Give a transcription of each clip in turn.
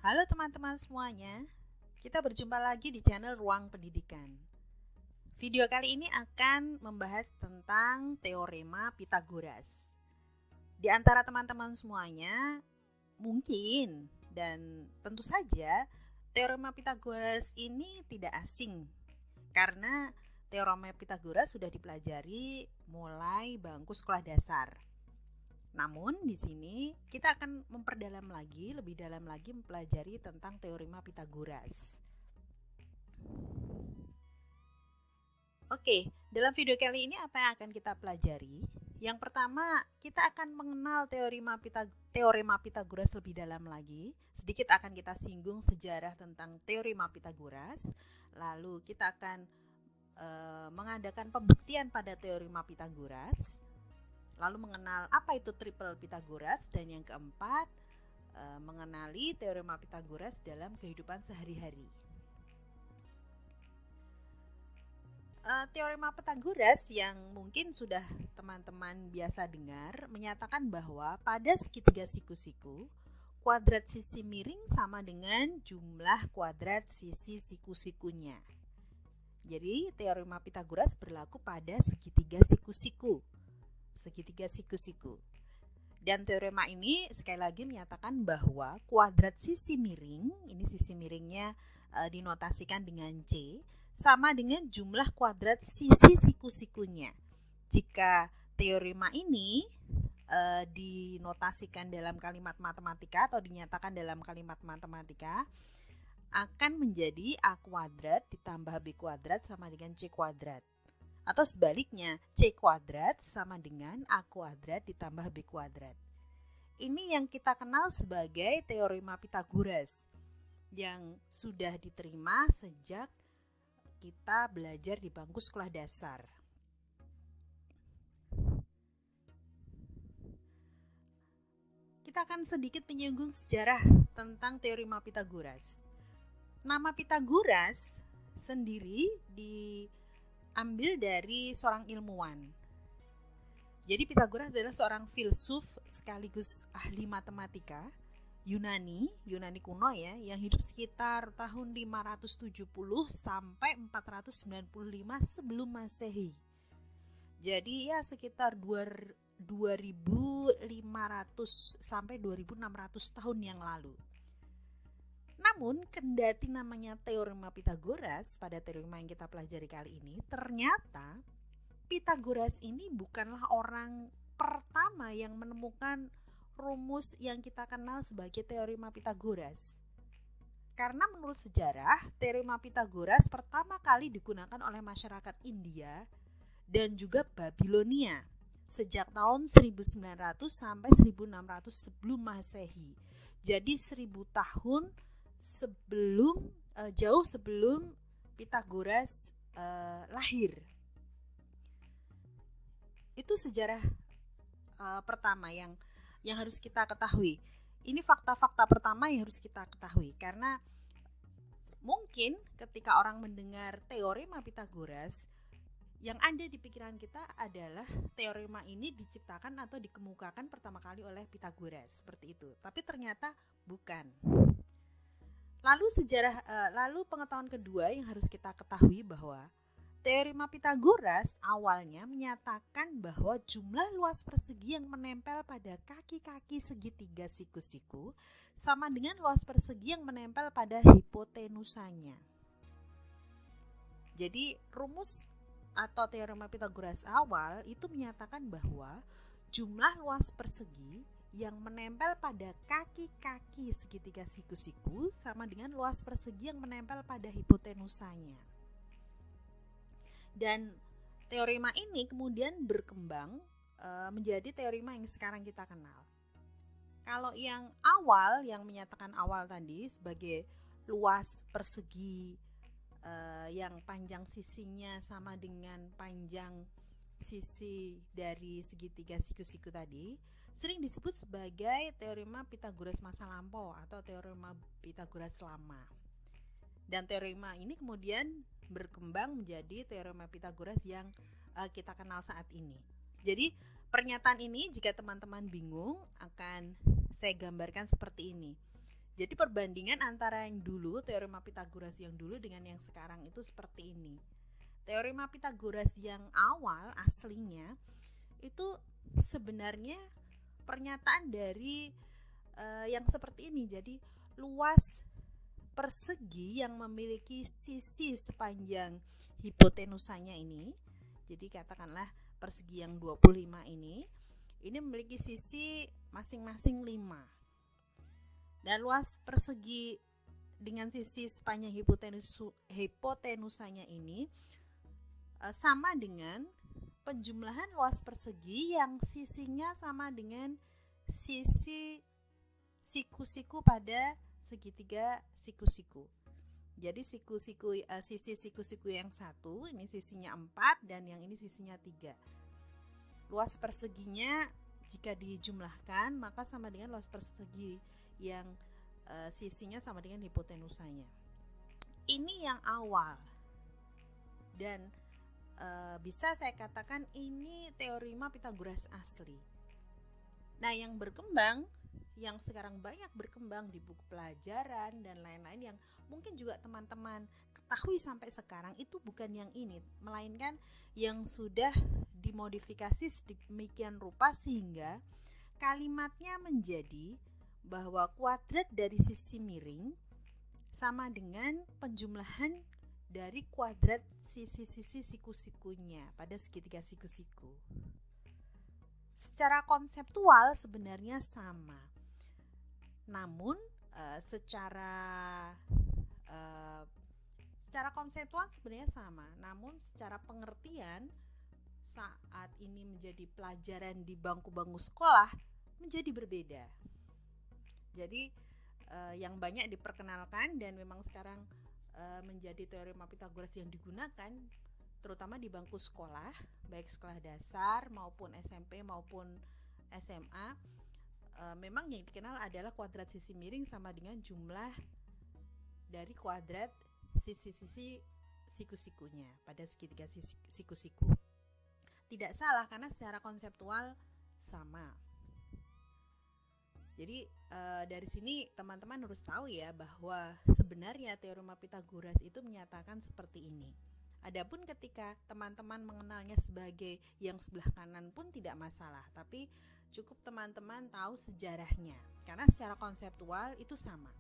Halo teman-teman semuanya, kita berjumpa lagi di channel Ruang Pendidikan. Video kali ini akan membahas tentang teorema Pythagoras. Di antara teman-teman semuanya, mungkin dan tentu saja teorema Pythagoras ini tidak asing karena teorema Pythagoras sudah dipelajari mulai bangku sekolah dasar. Namun di sini kita akan lebih dalam lagi mempelajari tentang teorema Pythagoras. Oke, dalam video kali ini apa yang akan kita pelajari? Yang pertama, kita akan mengenal teorema Pythagoras lebih dalam lagi. Sedikit akan kita singgung sejarah tentang teorema Pythagoras. Lalu kita akan mengadakan pembuktian pada teorema Pythagoras. Lalu mengenal apa itu triple Pythagoras, dan yang keempat mengenali teorema Pythagoras dalam kehidupan sehari-hari. Teorema Pythagoras yang mungkin sudah teman-teman biasa dengar menyatakan bahwa pada segitiga siku-siku, kuadrat sisi miring sama dengan jumlah kuadrat sisi siku-sikunya. Jadi teorema Pythagoras berlaku pada segitiga siku-siku. Dan teorema ini sekali lagi menyatakan bahwa kuadrat sisi miring, ini sisi miringnya dinotasikan dengan C, sama dengan jumlah kuadrat sisi siku-sikunya. Jika teorema ini dinotasikan dalam kalimat matematika atau dinyatakan dalam kalimat matematika, akan menjadi A kuadrat ditambah B kuadrat sama dengan C kuadrat. Atau sebaliknya, C kuadrat sama dengan A kuadrat ditambah B kuadrat. Ini yang kita kenal sebagai teorema Pythagoras yang sudah diterima sejak kita belajar di bangku sekolah dasar. Kita akan sedikit menyinggung sejarah tentang teorema Pythagoras. Nama Pythagoras sendiri diambil dari seorang ilmuwan. Jadi Pythagoras adalah seorang filsuf sekaligus ahli matematika Yunani kuno ya, yang hidup sekitar tahun 570 sampai 495 sebelum Masehi. Jadi ya sekitar 2500 sampai 2600 tahun yang lalu. Namun, kendati namanya teorema Pythagoras pada teorema yang kita pelajari kali ini, ternyata Pythagoras ini bukanlah orang pertama yang menemukan rumus yang kita kenal sebagai teorema Pythagoras. Karena menurut sejarah, teorema Pythagoras pertama kali digunakan oleh masyarakat India dan juga Babilonia sejak tahun 1900 sampai 1600 sebelum Masehi. Jadi 1000 tahun jauh sebelum Pythagoras lahir. Itu sejarah pertama yang harus kita ketahui. Ini fakta-fakta pertama yang harus kita ketahui, karena mungkin ketika orang mendengar teorema Pythagoras, yang ada di pikiran kita adalah teorema ini diciptakan atau dikemukakan pertama kali oleh Pythagoras, seperti itu. Tapi ternyata bukan. Lalu pengetahuan kedua yang harus kita ketahui bahwa teorema Pythagoras awalnya menyatakan bahwa jumlah luas persegi yang menempel pada kaki-kaki segitiga siku-siku sama dengan luas persegi yang menempel pada hipotenusanya. Jadi rumus atau teorema Pythagoras awal itu menyatakan bahwa jumlah luas persegi yang menempel pada kaki-kaki segitiga siku-siku sama dengan luas persegi yang menempel pada hipotenusanya. Dan teorema ini kemudian berkembang menjadi teorema yang sekarang kita kenal. Kalau yang awal, yang menyatakan awal tadi sebagai luas persegi yang panjang sisinya sama dengan panjang sisi dari segitiga siku-siku tadi, sering disebut sebagai teorema Pythagoras masa lampau atau teorema Pythagoras lama. Dan teorema ini kemudian berkembang menjadi teorema Pythagoras yang kita kenal saat ini. Jadi pernyataan ini jika teman-teman bingung akan saya gambarkan seperti ini. Jadi perbandingan antara yang dulu, teorema Pitagoras yang dulu dengan yang sekarang itu seperti ini. Teorema Pitagoras yang awal aslinya itu sebenarnya pernyataan dari yang seperti ini. Jadi luas persegi yang memiliki sisi sepanjang hipotenusanya ini, jadi katakanlah persegi yang 25 ini memiliki sisi masing-masing 5. Dan luas persegi dengan sisi sepanjang hipotenusanya ini sama dengan penjumlahan luas persegi yang sisinya sama dengan sisi siku-siku pada segitiga siku-siku. Jadi sisi siku-siku yang satu ini sisinya 4 dan yang ini sisinya 3. Luas perseginya jika dijumlahkan maka sama dengan luas persegi yang sisinya sama dengan hipotenusanya. Ini yang awal. Dan bisa saya katakan ini teorema Pitagoras asli. Nah, yang berkembang, yang sekarang banyak berkembang di buku pelajaran dan lain-lain yang mungkin juga teman-teman ketahui sampai sekarang itu bukan yang ini, melainkan yang sudah dimodifikasi sedemikian rupa sehingga kalimatnya menjadi bahwa kuadrat dari sisi miring sama dengan penjumlahan dari kuadrat sisi-sisi siku-sikunya pada segitiga siku-siku. Secara konseptual sebenarnya sama. Namun secara konseptual sebenarnya sama. Namun secara pengertian saat ini menjadi pelajaran di bangku-bangku sekolah menjadi berbeda. Jadi yang banyak diperkenalkan dan memang sekarang menjadi teorema Pitagoras yang digunakan terutama di bangku sekolah, baik sekolah dasar maupun SMP maupun SMA, memang yang dikenal adalah kuadrat sisi miring sama dengan jumlah dari kuadrat sisi-sisi siku-sikunya pada segitiga siku-siku. Tidak salah karena secara konseptual sama. Jadi dari sini teman-teman harus tahu ya bahwa sebenarnya teorema Pitagoras itu menyatakan seperti ini. Adapun ketika teman-teman mengenalnya sebagai yang sebelah kanan pun tidak masalah, tapi cukup teman-teman tahu sejarahnya karena secara konseptual itu sama.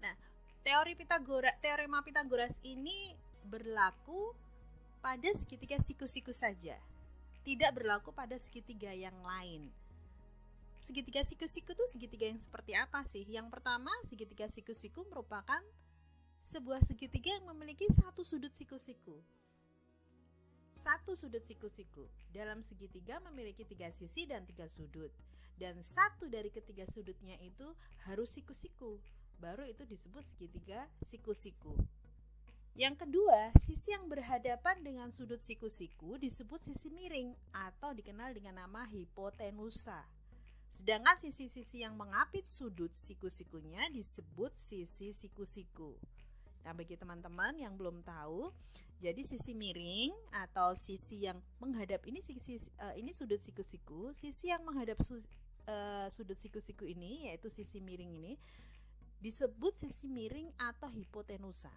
Nah, teorema Pitagoras ini berlaku pada segitiga siku-siku saja, tidak berlaku pada segitiga yang lain. Segitiga siku-siku itu segitiga yang seperti apa sih? Yang pertama, segitiga siku-siku merupakan sebuah segitiga yang memiliki satu sudut siku-siku. Satu sudut siku-siku. Dalam segitiga memiliki 3 sisi dan 3 sudut. Dan satu dari ketiga sudutnya itu harus siku-siku. Baru itu disebut segitiga siku-siku. Yang kedua, sisi yang berhadapan dengan sudut siku-siku disebut sisi miring atau dikenal dengan nama hipotenusa. Sedangkan sisi-sisi yang mengapit sudut siku-sikunya disebut sisi siku-siku. Nah, bagi teman-teman yang belum tahu, jadi sisi miring atau sisi yang menghadap ini ini sudut siku-siku, sisi yang menghadap sudut siku-siku ini yaitu sisi miring ini disebut sisi miring atau hipotenusa.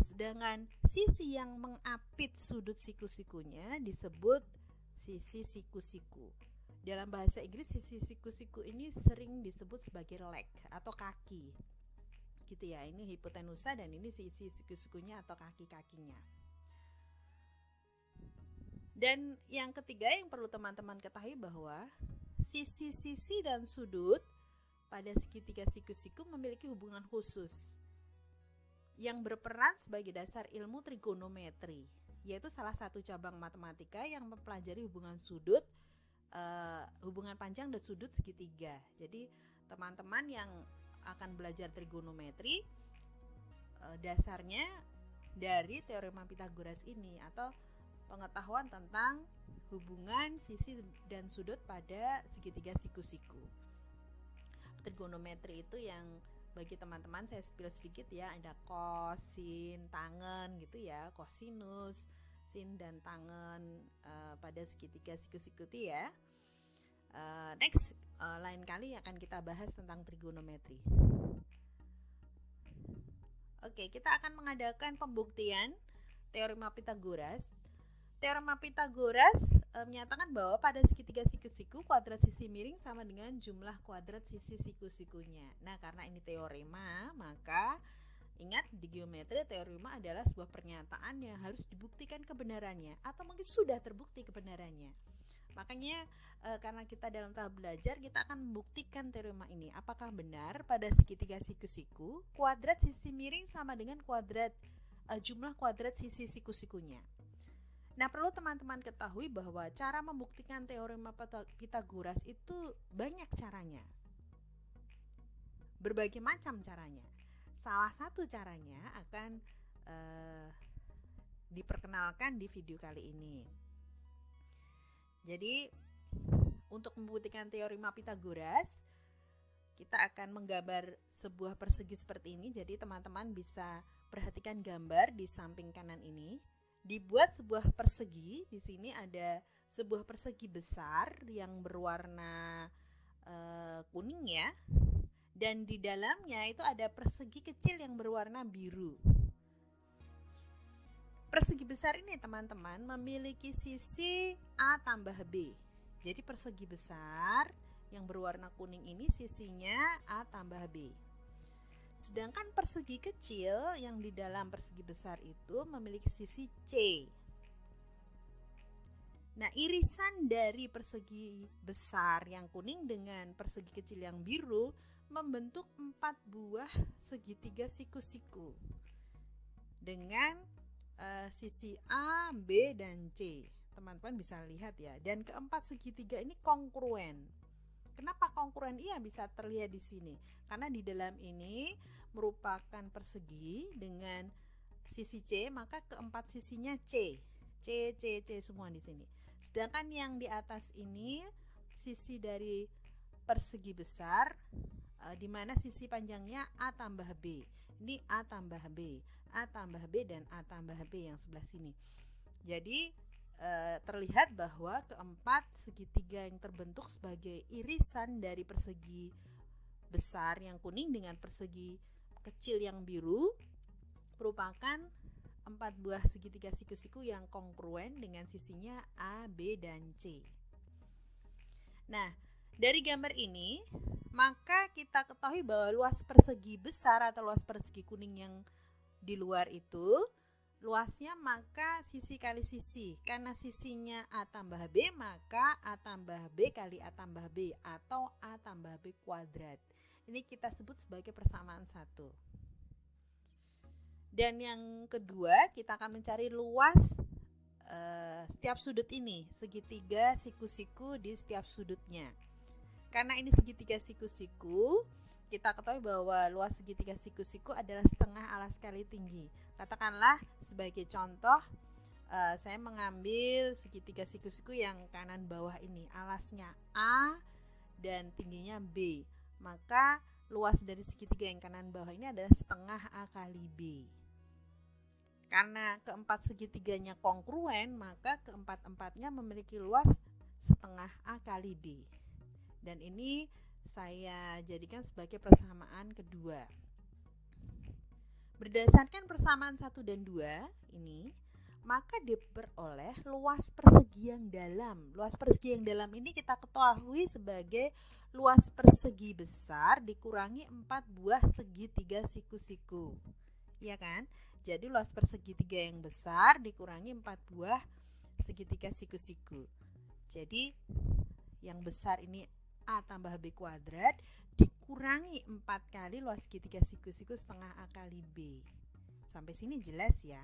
Sedangkan sisi yang mengapit sudut siku-sikunya disebut sisi siku-siku. Dalam bahasa Inggris sisi siku-siku ini sering disebut sebagai leg atau kaki. Gitu ya, ini hipotenusa dan ini sisi siku-sikunya atau kaki-kakinya. Dan yang ketiga yang perlu teman-teman ketahui bahwa sisi-sisi dan sudut pada segitiga siku-siku memiliki hubungan khusus yang berperan sebagai dasar ilmu trigonometri, yaitu salah satu cabang matematika yang mempelajari hubungan sudut, hubungan panjang dan sudut segitiga. Jadi teman-teman yang akan belajar trigonometri dasarnya dari teorema Pitagoras ini atau pengetahuan tentang hubungan sisi dan sudut pada segitiga siku-siku. Trigonometri itu yang bagi teman-teman saya spill sedikit ya, ada cos, sin, tangen gitu ya, kosinus, sin dan tangen pada segitiga siku-siku ya. Next, lain kali akan kita bahas tentang trigonometri. Oke, kita akan mengadakan pembuktian teorema Pythagoras. Teorema Pythagoras menyatakan bahwa pada segitiga siku-siku kuadrat sisi miring sama dengan jumlah kuadrat sisi siku-sikunya. Nah, karena ini teorema, maka ingat di geometri teorema adalah sebuah pernyataan yang harus dibuktikan kebenarannya atau mungkin sudah terbukti kebenarannya. Makanya karena kita dalam tahap belajar, kita akan membuktikan teorema ini. Apakah benar pada segitiga siku-siku kuadrat sisi miring sama dengan kuadrat jumlah kuadrat sisi siku-sikunya. Nah, perlu teman-teman ketahui bahwa cara membuktikan teorema Pythagoras itu banyak caranya. Berbagai macam caranya. Salah satu caranya akan diperkenalkan di video kali ini. Jadi, untuk membuktikan teorema Pythagoras, kita akan menggambar sebuah persegi seperti ini. Jadi, teman-teman bisa perhatikan gambar di samping kanan ini. Dibuat sebuah persegi, di sini ada sebuah persegi besar yang berwarna kuning ya. Dan di dalamnya itu ada persegi kecil yang berwarna biru. Persegi besar ini teman-teman memiliki sisi A tambah B. Jadi persegi besar yang berwarna kuning ini sisinya A tambah B. Sedangkan persegi kecil yang di dalam persegi besar itu memiliki sisi C. Nah, irisan dari persegi besar yang kuning dengan persegi kecil yang biru membentuk 4 buah segitiga siku-siku dengan sisi A, B, dan C. Teman-teman bisa lihat ya. Dan keempat segitiga ini kongruen. Kenapa kongruen? Iya, bisa terlihat di sini. Karena di dalam ini merupakan persegi dengan sisi C, maka keempat sisinya C. C semua di sini. Sedangkan yang di atas ini sisi dari persegi besar, di mana sisi panjangnya A tambah B. Ini A tambah B, A tambah B, dan A tambah B yang sebelah sini. Jadi terlihat bahwa keempat segitiga yang terbentuk sebagai irisan dari persegi besar yang kuning dengan persegi kecil yang biru merupakan 4 buah segitiga siku-siku yang kongruen dengan sisinya A, B, dan C. Nah, dari gambar ini maka kita ketahui bahwa luas persegi besar atau luas persegi kuning yang di luar itu luasnya maka sisi kali sisi. Karena sisinya A tambah B, maka A tambah B kali A tambah B atau A tambah B kuadrat. Ini kita sebut sebagai persamaan satu. Dan yang kedua, kita akan mencari luas setiap sudut ini, segitiga siku-siku di setiap sudutnya. Karena ini segitiga siku-siku, kita ketahui bahwa luas segitiga siku-siku adalah setengah alas kali tinggi. Katakanlah sebagai contoh, saya mengambil segitiga siku-siku yang kanan bawah ini, alasnya A dan tingginya B. Maka luas dari segitiga yang kanan bawah ini adalah setengah A kali B. Karena keempat segitiganya kongruen, maka keempat-empatnya memiliki luas setengah A kali B. Dan ini saya jadikan sebagai persamaan kedua. Berdasarkan persamaan 1 dan 2 ini, maka diperoleh luas persegi yang dalam. Luas persegi yang dalam ini kita ketahui sebagai luas persegi besar dikurangi 4 buah segitiga siku-siku. Iya kan? Jadi luas persegitiga yang besar dikurangi 4 buah segitiga siku-siku. Jadi yang besar ini A tambah B kuadrat dikurangi 4 kali luas segitiga siku-siku setengah A kali B. Sampai sini jelas ya.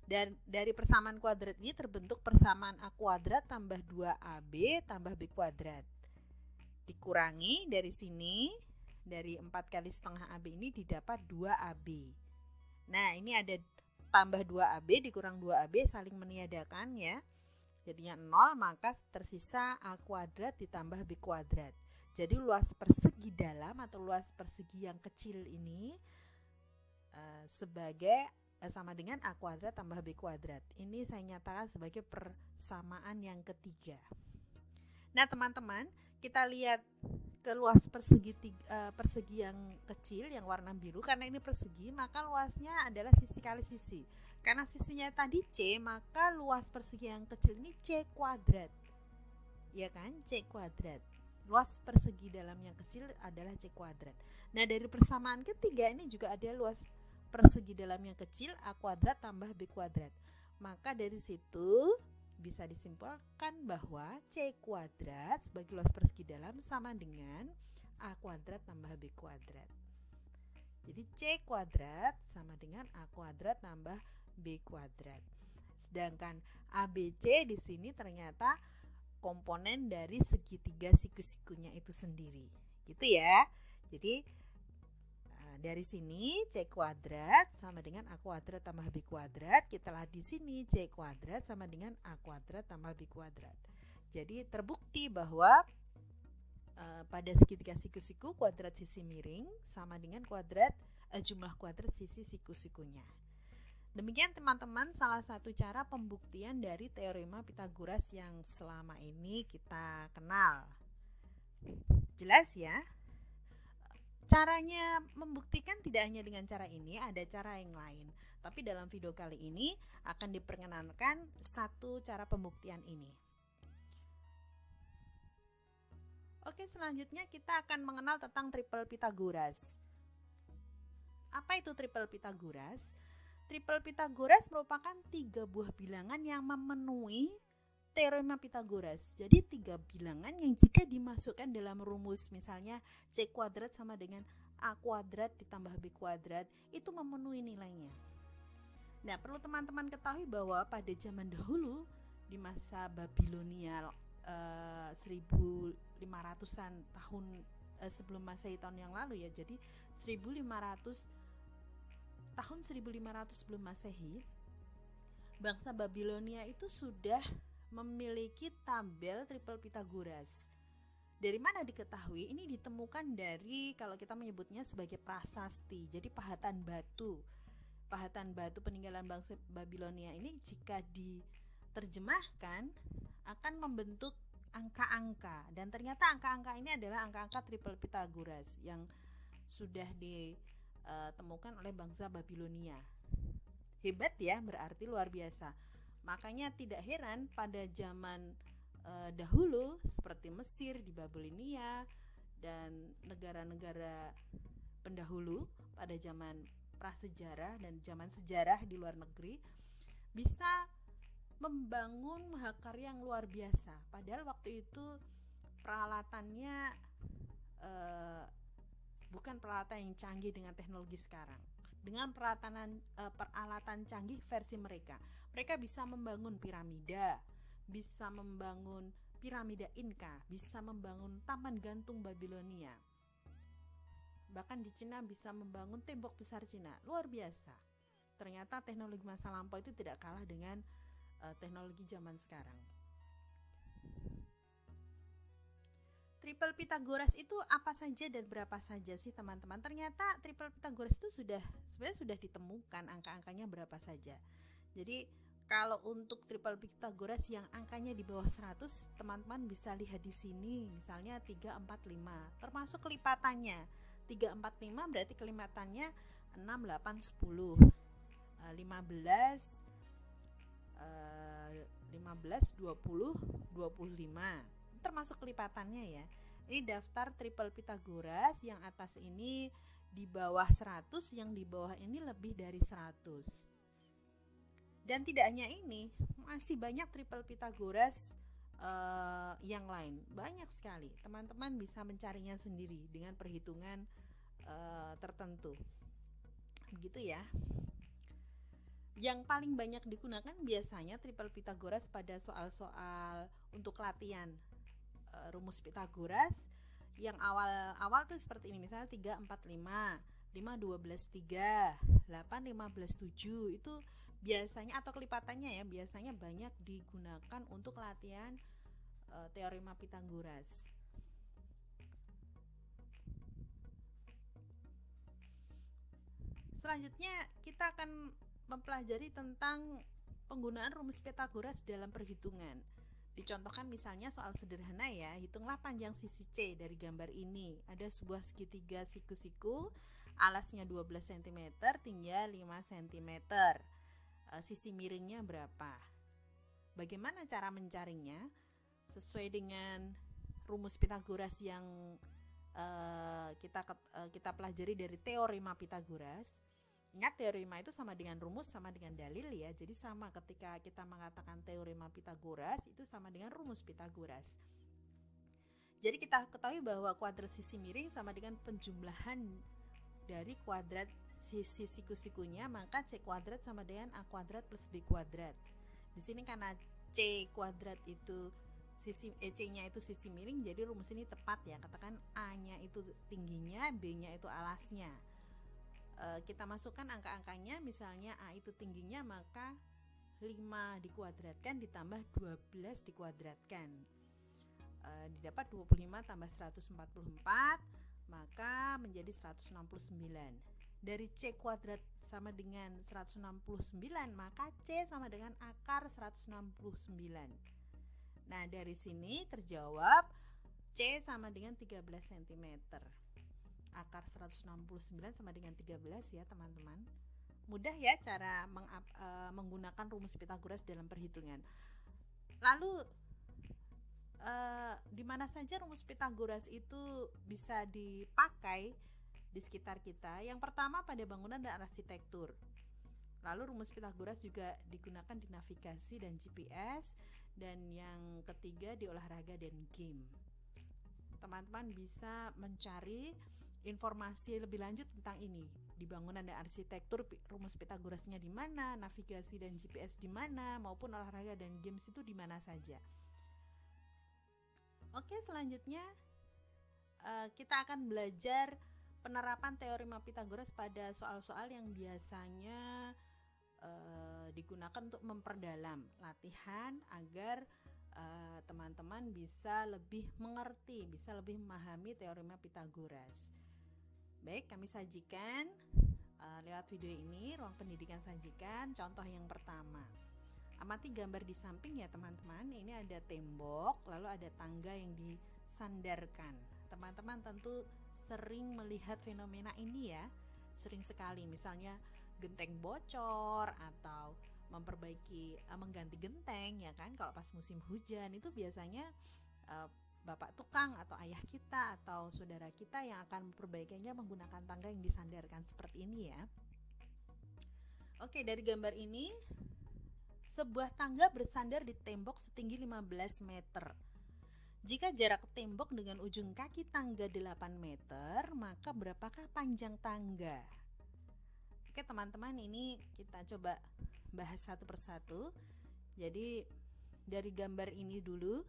Dan dari persamaan kuadrat ini terbentuk persamaan A kuadrat tambah 2AB tambah B kuadrat. Dikurangi dari sini, dari 4 kali setengah AB ini didapat 2AB. Nah, ini ada tambah 2AB dikurang 2AB saling meniadakan ya. Jadinya 0, maka tersisa A kuadrat ditambah B kuadrat. Jadi luas persegi dalam atau luas persegi yang kecil ini sama dengan A kuadrat tambah B kuadrat. Ini saya nyatakan sebagai persamaan yang ketiga. Nah, teman-teman, kita lihat ke luas persegi yang kecil yang warna biru. Karena ini persegi, maka luasnya adalah sisi kali sisi. Karena sisinya tadi C, maka luas persegi yang kecil ini C kuadrat. Ya kan? C kuadrat. Luas persegi dalam yang kecil adalah C kuadrat. Nah, dari persamaan ketiga ini juga ada luas persegi dalam yang kecil A kuadrat tambah B kuadrat. Maka dari situ bisa disimpulkan bahwa C kuadrat sebagai luas persegi dalam sama dengan A kuadrat tambah B kuadrat. Jadi C kuadrat sama dengan A kuadrat tambah B kuadrat. Sedangkan ABC di sini ternyata komponen dari segitiga siku-sikunya itu sendiri. Gitu ya. Jadi dari sini C kuadrat sama dengan A kuadrat tambah B kuadrat. Kita lihat di sini C kuadrat sama dengan A kuadrat tambah B kuadrat. Jadi terbukti bahwa pada segitiga siku-siku kuadrat sisi miring sama dengan jumlah kuadrat sisi siku-sikunya. Demikian teman-teman salah satu cara pembuktian dari teorema Pythagoras yang selama ini kita kenal. Jelas ya? Caranya membuktikan tidak hanya dengan cara ini, ada cara yang lain. Tapi dalam video kali ini akan diperkenalkan satu cara pembuktian ini. Oke, selanjutnya kita akan mengenal tentang triple Pythagoras. Apa itu triple Pythagoras? Triple Pythagoras merupakan 3 buah bilangan yang memenuhi teorema Pythagoras. Jadi 3 bilangan yang jika dimasukkan dalam rumus, misalnya C kuadrat sama dengan A kuadrat ditambah B kuadrat, itu memenuhi nilainya. Nah, perlu teman-teman ketahui bahwa pada zaman dahulu di masa Babilonia 1500-an tahun sebelum Masehi tahun yang lalu ya. Jadi tahun 1500 sebelum Masehi, bangsa Babilonia itu sudah memiliki tabel triple Pythagoras. Dari mana diketahui? Ini ditemukan dari, kalau kita menyebutnya sebagai prasasti, jadi pahatan batu peninggalan bangsa Babilonia ini jika diterjemahkan akan membentuk angka-angka, dan ternyata angka-angka ini adalah angka-angka triple Pythagoras yang sudah ditemukan oleh bangsa Babilonia. Hebat ya, berarti luar biasa. Makanya tidak heran pada zaman dahulu seperti Mesir, di Babilonia, dan negara-negara pendahulu pada zaman prasejarah dan zaman sejarah di luar negeri bisa membangun mahakarya yang luar biasa. Padahal waktu itu peralatannya bukan peralatan yang canggih dengan teknologi sekarang. Dengan peralatan canggih versi mereka bisa membangun piramida, bisa membangun piramida Inka, bisa membangun taman gantung Babilonia. Bahkan di Cina bisa membangun tembok besar Cina. Luar biasa. Ternyata teknologi masa lampau itu tidak kalah dengan teknologi zaman sekarang. Triple Pythagoras itu apa saja dan berapa saja sih teman-teman? Ternyata triple Pythagoras itu sebenarnya sudah ditemukan angka-angkanya berapa saja. Jadi kalau untuk triple Pythagoras yang angkanya di bawah 100, teman-teman bisa lihat di sini, misalnya 3, 4, 5, termasuk kelipatannya. 3, 4, 5 berarti kelipatannya 6, 8, 10, 15, 20, 25. Termasuk kelipatannya ya. Ini daftar triple Pythagoras, yang atas ini di bawah 100, yang di bawah ini lebih dari 100. Dan tidak hanya ini, masih banyak triple Pythagoras yang lain. Banyak sekali. Teman-teman bisa mencarinya sendiri dengan perhitungan tertentu. Begitu ya. Yang paling banyak digunakan biasanya triple Pythagoras pada soal-soal untuk latihan rumus Pythagoras yang awal tuh seperti ini, misalnya 3, 4, 5, 5, 12, 3, 8, 15, 7, itu biasanya, atau kelipatannya ya, biasanya banyak digunakan untuk latihan teorema Pythagoras. Selanjutnya kita akan mempelajari tentang penggunaan rumus Pythagoras dalam perhitungan. Dicontohkan misalnya soal sederhana ya, hitunglah panjang sisi C dari gambar ini. Ada sebuah segitiga siku-siku, alasnya 12 cm, tingginya 5 cm. Sisi miringnya berapa? Bagaimana cara mencarinya? Sesuai dengan rumus Pitagoras yang kita pelajari dari teorema Pitagoras. Ingat, teorema itu sama dengan rumus, sama dengan dalil ya. Jadi sama ketika kita mengatakan teorema Pitagoras itu sama dengan rumus Pitagoras. Jadi kita ketahui bahwa kuadrat sisi miring sama dengan penjumlahan dari kuadrat sisi siku-sikunya, maka C kuadrat sama dengan A kuadrat plus B kuadrat. Di sini karena C kuadrat itu C-nya itu sisi miring, jadi rumus ini tepat ya. Katakan A-nya itu tingginya, B-nya itu alasnya. Kita masukkan angka-angkanya, misalnya A itu tingginya, maka 5 dikuadratkan ditambah 12 dikuadratkan, didapat 25 tambah 144, maka menjadi 169. Dari C kuadrat sama dengan 169, maka C sama dengan akar 169. Nah, dari sini terjawab C sama dengan 13 cm. Akar 169 sama dengan 13 ya teman-teman. Mudah ya cara menggunakan rumus Pitagoras dalam perhitungan. Lalu di mana saja rumus Pitagoras itu bisa dipakai di sekitar kita? Yang pertama pada bangunan dan arsitektur. Lalu rumus Pitagoras juga digunakan di navigasi dan GPS, dan yang ketiga di olahraga dan game. Teman-teman bisa mencari informasi lebih lanjut tentang ini di bangunan dan arsitektur, rumus Pitagorasnya di mana, navigasi dan GPS di mana, maupun olahraga dan games itu di mana saja. Oke, selanjutnya kita akan belajar penerapan teorema Pitagoras pada soal-soal yang biasanya digunakan untuk memperdalam latihan agar teman-teman bisa lebih mengerti, bisa lebih memahami teorema Pitagoras. Baik, kami sajikan lewat video ini, Ruang Pendidikan sajikan contoh yang pertama. Amati gambar di samping ya teman-teman. Ini ada tembok, lalu ada tangga yang disandarkan. Teman-teman tentu sering melihat fenomena ini ya, sering sekali, misalnya genteng bocor atau mengganti genteng ya kan. Kalau pas musim hujan itu biasanya bapak tukang atau ayah kita atau saudara kita yang akan memperbaikinya menggunakan tangga yang disandarkan seperti ini ya. Oke, dari gambar ini sebuah tangga bersandar di tembok setinggi 15 meter. Jika jarak tembok dengan ujung kaki tangga 8 meter, maka berapakah panjang tangga? Oke teman-teman, ini kita coba bahas satu persatu. Jadi dari gambar ini dulu.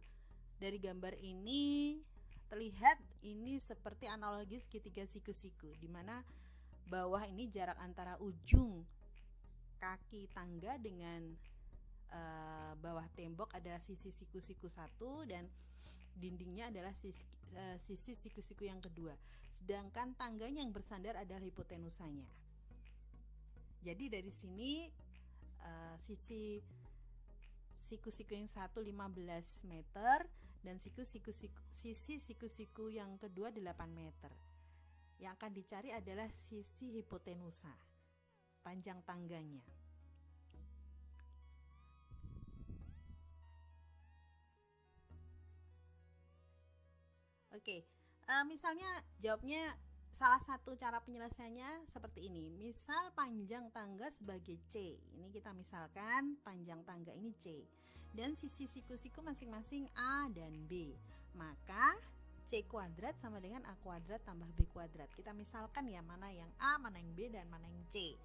Dari gambar ini terlihat ini seperti analogi segitiga siku-siku, di mana bawah ini jarak antara ujung kaki tangga dengan bawah tembok adalah sisi siku-siku satu, dan dindingnya adalah sisi siku-siku yang kedua. Sedangkan tangganya yang bersandar adalah hipotenusanya. Jadi dari sini sisi siku-siku yang satu 15 meter dan sisi siku-siku yang kedua 8 meter. Yang akan dicari adalah sisi hipotenusa, panjang tangganya. Oke, misalnya jawabnya salah satu cara penyelesaiannya seperti ini. Misal panjang tangga sebagai C. Ini kita misalkan panjang tangga ini C. Dan sisi siku-siku masing-masing A dan B. Maka C kuadrat sama dengan A kuadrat tambah B kuadrat. Kita misalkan ya, mana yang A, mana yang B, dan mana yang C.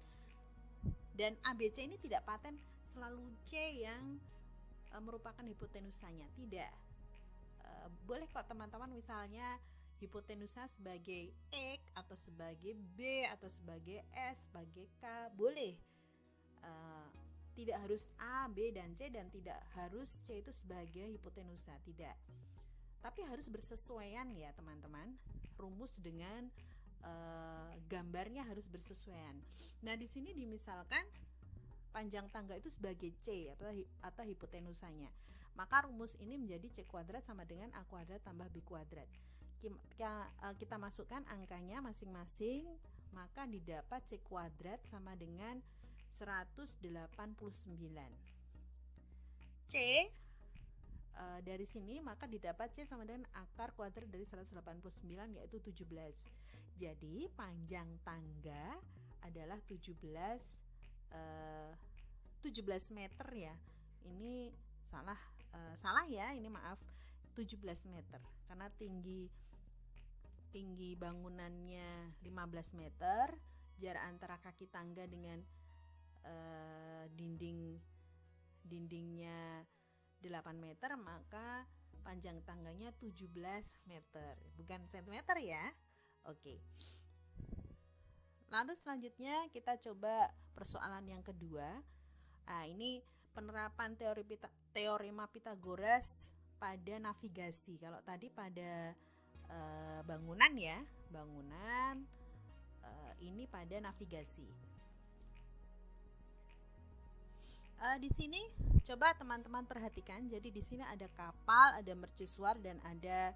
Dan ABC ini tidak paten selalu C yang merupakan hipotenusanya. Tidak. Boleh kok teman-teman misalnya hipotenusa sebagai X atau sebagai B atau sebagai S, sebagai K, boleh. Tidak harus A, B, dan C, dan tidak harus C itu sebagai hipotenusa, tidak. Tapi harus bersesuaian ya teman-teman. Rumus dengan gambarnya harus bersesuaian. Nah di sini dimisalkan panjang tangga itu sebagai C atau hipotenusanya. Maka rumus ini menjadi C kuadrat sama dengan A kuadrat tambah B kuadrat. Kita masukkan angkanya masing-masing, maka didapat C kuadrat sama dengan 189. C dari sini maka didapat C sama dengan akar kuadrat dari 189 yaitu 17. Jadi panjang tangga adalah 17 meter ya. Ini salah ya, ini maaf, 17 meter karena tinggi bangunannya 15 meter, jarak antara kaki tangga dengan dindingnya 8 meter, maka panjang tangganya 17 meter, bukan sentimeter ya. Oke. Lalu selanjutnya kita coba persoalan yang kedua. Nah, ini penerapan teorema Pythagoras pada navigasi. Kalau tadi pada bangunan ya, ini pada navigasi. Di sini coba teman-teman perhatikan. Jadi di sini ada kapal, ada mercusuar, dan ada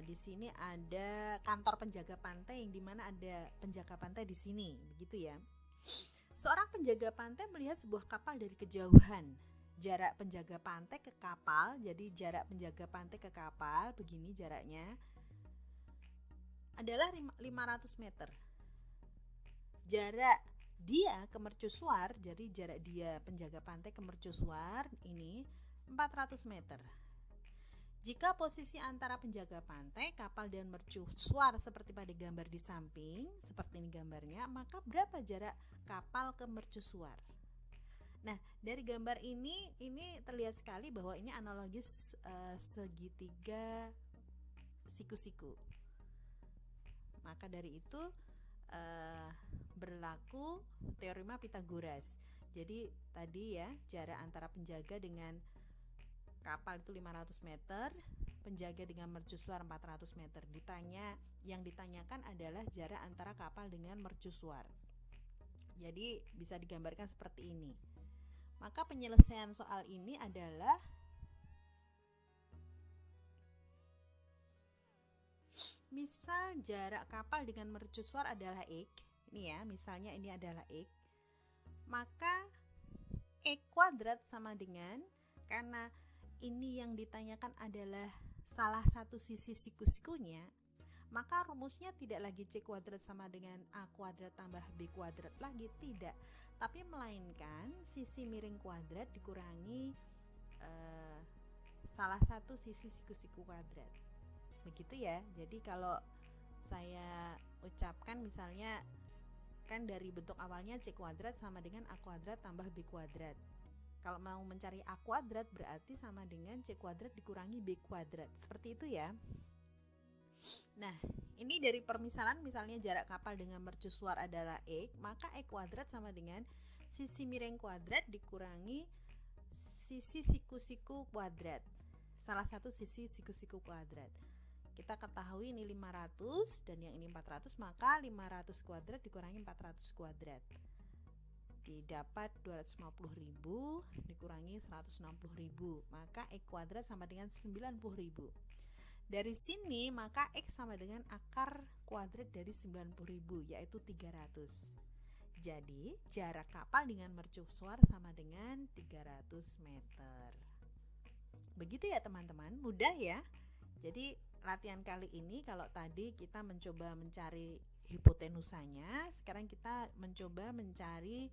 di sini ada kantor penjaga pantai, yang dimana ada penjaga pantai di sini, begitu ya. Seorang penjaga pantai melihat sebuah kapal dari kejauhan. Jarak penjaga pantai ke kapal, jadi jarak penjaga pantai ke kapal begini jaraknya adalah 500 meter. Jarak dia ke mercusuar, jadi jarak dia penjaga pantai ke mercusuar ini 400 meter. Jika posisi antara penjaga pantai, kapal, dan mercusuar seperti pada gambar di samping, seperti ini gambarnya, maka berapa jarak kapal ke mercusuar? Nah, dari gambar ini terlihat sekali bahwa ini analogis segitiga siku-siku. Maka dari itu berlaku teorema Pythagoras. Jadi tadi ya, jarak antara penjaga dengan kapal itu 500 meter, penjaga dengan mercusuar 400 meter. Yang ditanyakan adalah jarak antara kapal dengan mercusuar. Jadi bisa digambarkan seperti ini. Maka penyelesaian soal ini adalah misal jarak kapal dengan mercusuar adalah X. Ini ya, misalnya ini adalah X. Maka X kuadrat sama dengan, karena ini yang ditanyakan adalah salah satu sisi siku-sikunya, maka rumusnya tidak lagi C kuadrat sama dengan A kuadrat tambah B kuadrat lagi, tidak, tapi melainkan sisi miring kuadrat dikurangi salah satu sisi siku-siku kuadrat, begitu ya. Jadi kalau saya ucapkan misalnya, kan dari bentuk awalnya C kuadrat sama dengan A kuadrat tambah B kuadrat. Kalau mau mencari A kuadrat berarti sama dengan C kuadrat dikurangi B kuadrat, seperti itu ya. Nah, ini dari permisalan, misalnya jarak kapal dengan mercusuar adalah X, maka X kuadrat sama dengan sisi miring kuadrat dikurangi sisi siku-siku kuadrat, salah satu sisi siku-siku kuadrat. Kita ketahui ini 500 dan yang ini 400, maka 500 kuadrat dikurangi 400 kuadrat, didapat 250.000 dikurangi 160.000, maka X kuadrat sama dengan 90.000. Dari sini maka X sama dengan akar kuadrat dari 90.000, yaitu 300. Jadi jarak kapal dengan mercusuar sama dengan 300 meter. Begitu ya teman-teman, mudah ya. Jadi latihan kali ini, kalau tadi kita mencoba mencari hipotenusanya, sekarang kita mencoba mencari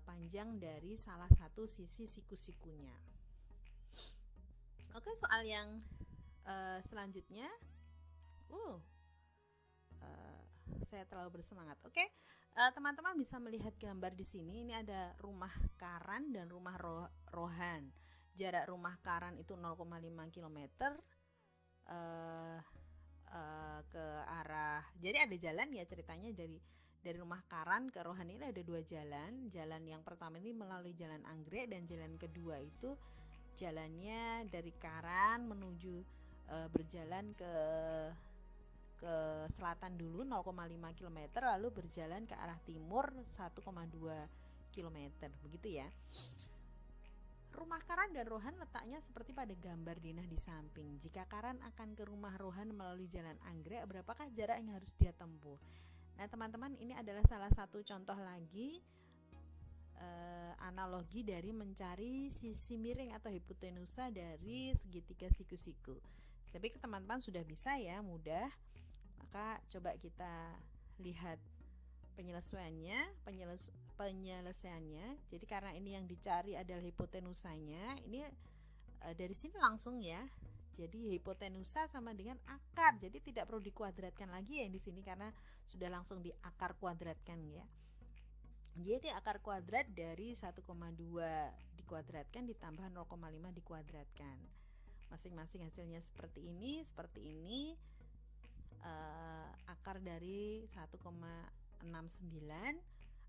panjang dari salah satu sisi siku-sikunya. Oke, soal yang selanjutnya, saya terlalu bersemangat. Oke, teman-teman bisa melihat gambar di sini. Ini ada rumah Karan dan rumah Rohan. Jarak rumah Karan itu 0,5 km ke arah. Jadi ada jalan ya, ceritanya dari rumah Karan ke Rohan ini ada dua jalan. Jalan yang pertama ini melalui jalan Anggrek, dan jalan kedua itu jalannya dari Karan menuju berjalan ke selatan dulu 0,5 km, lalu berjalan ke arah timur 1,2 km, begitu ya. Rumah Karan dan Rohan letaknya seperti pada gambar Dinah di samping. Jika Karan akan ke rumah Rohan melalui jalan anggrek, berapakah jarak yang harus dia tempuh? Nah teman-teman, ini adalah salah satu contoh lagi analogi dari mencari sisi miring atau hipotenusa dari segitiga siku-siku. Tapi teman-teman sudah bisa ya, mudah. Maka coba kita lihat penyelesaiannya. Jadi karena ini yang dicari adalah hipotenusanya, ini dari sini langsung ya. Jadi hipotenusa sama dengan akar. Jadi tidak perlu dikuadratkan lagi ya di sini karena sudah langsung diakar kuadratkan ya. Jadi akar kuadrat dari 1,2 dikuadratkan ditambah 0,5 dikuadratkan. Masing-masing hasilnya seperti ini. Akar dari 1,69,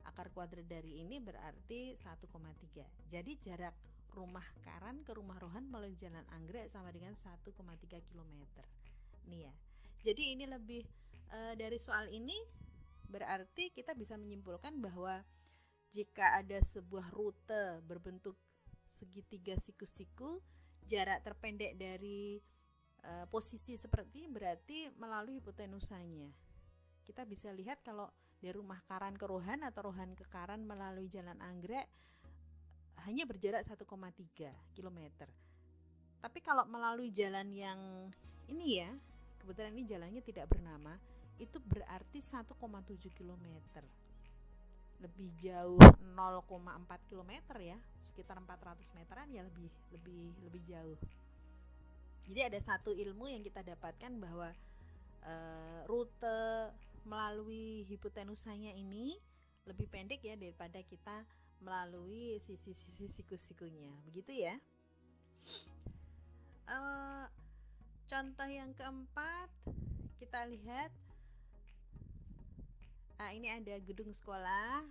akar kuadrat dari ini berarti 1,3. Jadi jarak rumah Karan ke rumah Rohan melalui jalan anggrek sama dengan 1,3 km. Nih ya. Jadi ini lebih dari soal ini berarti kita bisa menyimpulkan bahwa jika ada sebuah rute berbentuk segitiga siku-siku, jarak terpendek dari posisi seperti berarti melalui hipotenusanya. Kita bisa lihat kalau dari rumah Karan ke Rohan atau Rohan ke Karan melalui jalan anggrek hanya berjarak 1,3 km. Tapi kalau melalui jalan yang ini ya, kebetulan ini jalannya tidak bernama, itu berarti 1,7 km. Lebih jauh 0,4 km ya, sekitar 400 meteran ya, lebih jauh. Jadi ada satu ilmu yang kita dapatkan bahwa rute melalui hipotenusanya ini lebih pendek ya daripada kita melalui sisi-sisi siku-sikunya. Begitu ya. Contoh yang keempat, kita lihat. Ini ada gedung sekolah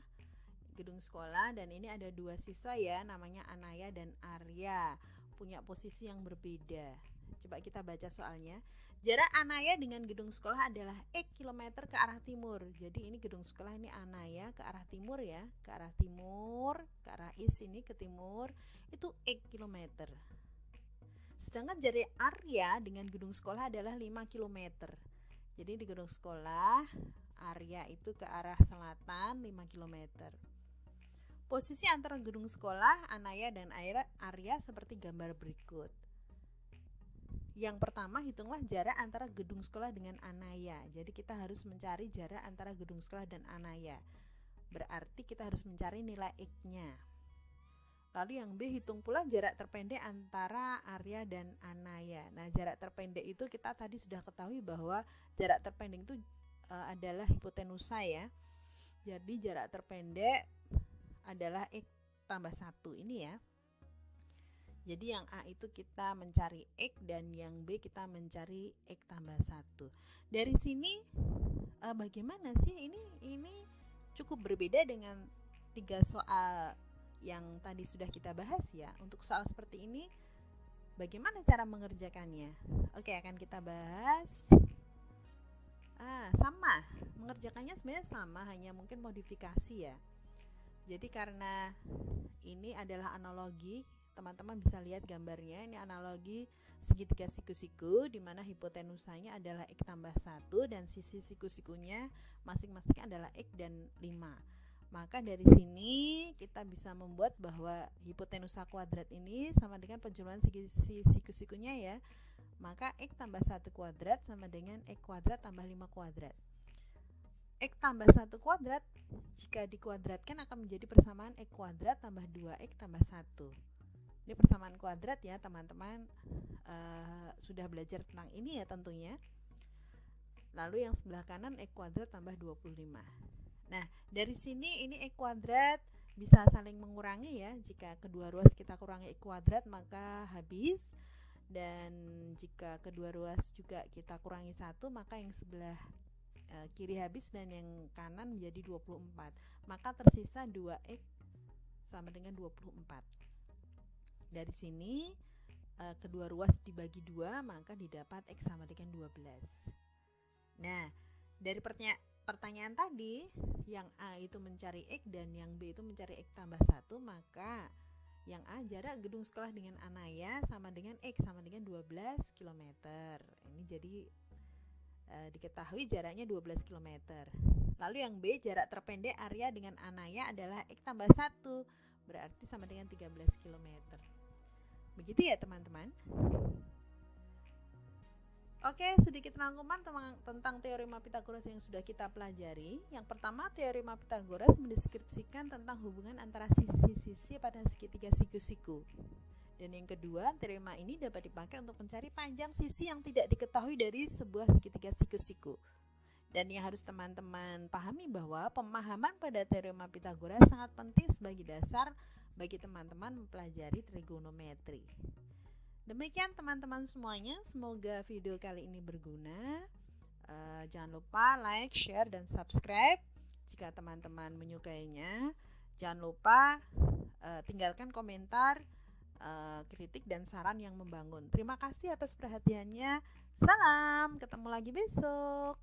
dan ini ada dua siswa ya, namanya Anaya dan Arya, punya posisi yang berbeda. Coba kita baca soalnya. Jarak Anaya dengan gedung sekolah adalah X kilometer ke arah timur. Jadi ini gedung sekolah, ini Anaya ke arah timur ya, ke arah east ini ke timur, itu X kilometer. Sedangkan jarak Arya dengan gedung sekolah adalah 5 kilometer. Jadi di gedung sekolah Arya itu ke arah selatan 5 km. Posisi antara gedung sekolah Anaya dan Arya seperti gambar berikut. Yang pertama, hitunglah jarak antara gedung sekolah dengan Anaya. Jadi kita harus mencari jarak antara gedung sekolah dan Anaya. Berarti kita harus mencari nilai X-nya. Lalu yang B, hitung pula jarak terpendek antara Arya dan Anaya. Nah, jarak terpendek itu kita tadi sudah ketahui bahwa jarak terpendek itu adalah hipotenusa ya. Jadi jarak terpendek adalah X tambah 1 ini ya. Jadi yang A itu kita mencari X dan yang B kita mencari X tambah 1. Dari sini bagaimana sih ini cukup berbeda dengan 3 soal yang tadi sudah kita bahas ya. Untuk soal seperti ini bagaimana cara mengerjakannya? Oke, akan kita bahas. Sama, mengerjakannya sebenarnya sama, hanya mungkin modifikasi ya. Jadi karena ini adalah analogi, teman-teman bisa lihat gambarnya, ini analogi segitiga siku-siku di mana hipotenusanya adalah X tambah 1 dan sisi siku-sikunya masing-masing adalah X dan 5. Maka dari sini kita bisa membuat bahwa hipotenusa kuadrat ini sama dengan penjumlahan sisi siku-sikunya ya. Maka X tambah 1 kuadrat sama dengan X kuadrat tambah 5 kuadrat. X tambah 1 kuadrat jika dikuadratkan akan menjadi persamaan X kuadrat tambah 2X tambah 1. Ini persamaan kuadrat ya teman-teman, sudah belajar tentang ini ya tentunya. Lalu yang sebelah kanan X kuadrat tambah 25. Nah dari sini ini X kuadrat bisa saling mengurangi ya. Jika kedua ruas kita kurangi X kuadrat maka habis. Dan jika kedua ruas juga kita kurangi 1 maka yang sebelah kiri habis dan yang kanan menjadi 24. Maka tersisa 2X sama dengan 24. Dari sini kedua ruas dibagi 2 maka didapat X sama dengan 12. Nah dari pertanyaan tadi yang A itu mencari X dan yang B itu mencari X tambah 1, maka Yang A, jarak gedung sekolah dengan Anaya sama dengan X sama dengan 12 km. Ini jadi diketahui jaraknya 12 km. Lalu yang B, jarak terpendek Arya dengan Anaya adalah X tambah 1, berarti sama dengan 13 km. Begitu ya teman-teman. Oke, sedikit rangkuman tentang teorema Pythagoras yang sudah kita pelajari. Yang pertama, teorema Pythagoras mendeskripsikan tentang hubungan antara sisi-sisi pada segitiga siku-siku. Dan yang kedua, teorema ini dapat dipakai untuk mencari panjang sisi yang tidak diketahui dari sebuah segitiga siku-siku. Dan yang harus teman-teman pahami bahwa pemahaman pada teorema Pythagoras sangat penting sebagai dasar bagi teman-teman mempelajari trigonometri. Demikian teman-teman semuanya, semoga video kali ini berguna. Jangan lupa like, share, dan subscribe jika teman-teman menyukainya. Jangan lupa tinggalkan komentar, kritik, dan saran yang membangun. Terima kasih atas perhatiannya. Salam, ketemu lagi besok.